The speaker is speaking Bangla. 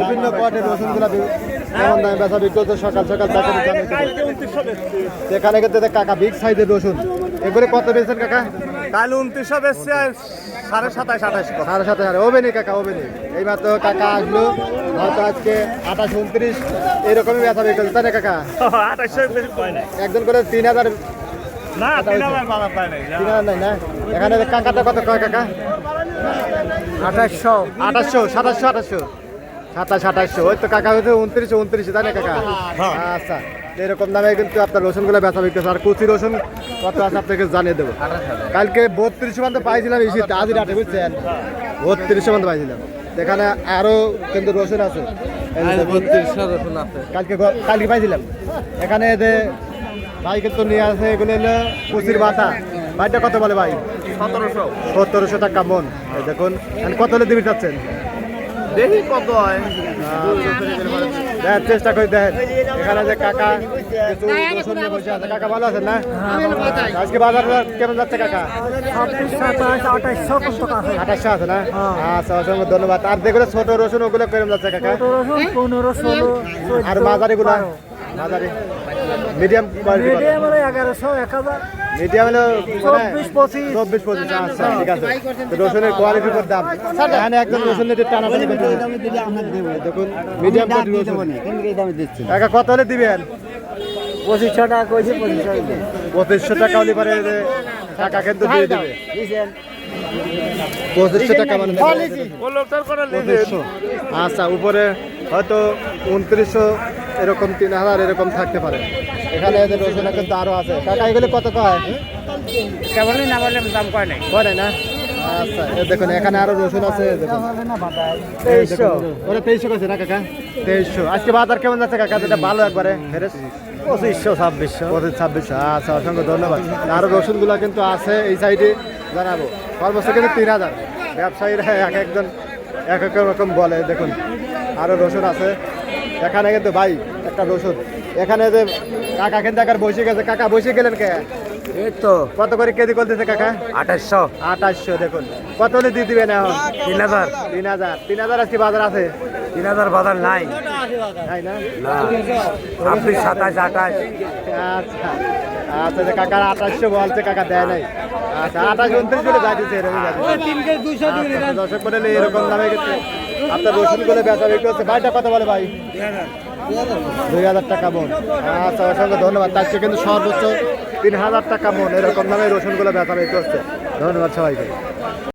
বিভিন্ন পটের রসুন গুলা কেমন দামে বেচা বিক্রি হচ্ছে সকাল সকাল সেখানে কিন্তু কাকা বিগ সাইজের রসুন এগুলো কত বেচছেন কাকা? কাল 2900 বেচছে আর 27.5 28 27,500 ওবেনি কাকা ওবেনি। এইবার তো কাকা আসলো হয়তো আজকে 28 29 এরকমই বেচা বিক্রি হচ্ছে তাই না কাকা? 2800 বেশি পায় না। একজন করে 3000 না 3000 বাজার পায় না। 3000 নাই না। এখানে কাকাটা কত কয় কাকা? 2800 2700 2800 ওই তো কাকা হচ্ছে 29 তাই না কাকা? আচ্ছা এরকম দামে কিন্তু আপনার রসুনগুলো বেচা বিক্রি আর কুচি রসুন কত আছে আপনাকে জানিয়ে দেবো। কালকে 32 পর্যন্ত পাইছিলাম এই শীত আজ রাতে বুঝছেন 32 পর্যন্ত পাইছিলাম। এখানে আরো কিন্তু রসুন আছে কালকে পাইছিলাম। এখানে ভাই কিন্তু নিয়ে আসে এগুলো হলো কুচির বাতা। ভাইটা কত বলে ভাই? 1700 টাকা মন। দেখুন কত হলে দিবি চাচ্ছেন? দেখি কত হয় দেখ চেষ্টা করে দেন। এখানে যে কাকা কিছু রসুন নিয়ে বসে আছে। কাকা ভালো আছেন না? আজকে বাজার কেমন যাচ্ছে কাকা? 2800 আছে না? আচ্ছা অসংখ্য ধন্যবাদ। আর যেগুলো ছোট রসুন ওগুলো কেমন যাচ্ছে কাকা? 15, 16 আর মাঝারি গুলা? মাঝারি মিডিয়াম মিডিয়াম হলো 1100 1000 মিডিয়াম হলো 24-25 আচ্ছা ঠিক আছে। তো রসুনের কোয়ালিটির উপর দাম এখানে একদম রসুনের টানাটানি করতে দেখুন মিডিয়াম কোয়ালিটির রসুন কাকা কত হলে দিবেন? 2500 টাকা কইছে 2500 টাকা হলে পরে টাকা কিন্তু দিয়ে দেবে 2500 টাকা মানে 2500। আচ্ছা উপরে হয়তো 2900 এরকম 3000 এরকম থাকতে পারে। এখানে এদের রসুন কিন্তু আরো আছে। কাকা এগুলো কত কয়? কেবলই না বললাম দাম কয় নাই কয় নাই না? আচ্ছা দেখুন এখানে আরো রসুন আছে দেখুন 2300 কইছে না কাকা? 2300। আজকে বাজার কেমন যাচ্ছে কাকা? যেটা ভালো একবারে ফেরেস 2500-2600 আচ্ছা অসংখ্য ধন্যবাদ। আরো রসুন গুলা কিন্তু আছে এই সাইডে জানাবো সর্বোচ্চ কিন্তু 3000। ব্যবসায়ীরা একজন এক এক রকম বলে। দেখুন আরো রসুন আছে এখানে কিন্তু ভাই একটা রসুন এখানে যে কাকা কিন্তু একবার বসে গেছে। কাকা বসে গেলেন কে? এই তো কত করে কেজি করতেছে কাকা? 2800 দেখুন কত হলে দিয়ে দিবেন এখন? 3000 আজকে বাজার আছে? 3000 বাজার নাই তাই না? আপনি 27 28 আচ্ছা আচ্ছা যে কাকার 2800 বলছে কাকা দেয় নাই। আচ্ছা 28 29 করে যাইতেছে এরকম দর্শক মন্ডলী এরকম দামে কিন্তু আপনার রসুন গুলো বেচা বিক্রি হচ্ছে। ভাইটা কত বলে ভাই? 2000 টাকা মন। আচ্ছা অসংখ্য ধন্যবাদ। তার চেয়ে কিন্তু সর্বোচ্চ 3000 টাকা মন এরকম দামে রসুন গুলো বেচা বিক্রি হচ্ছে। ধন্যবাদ সবাইকে।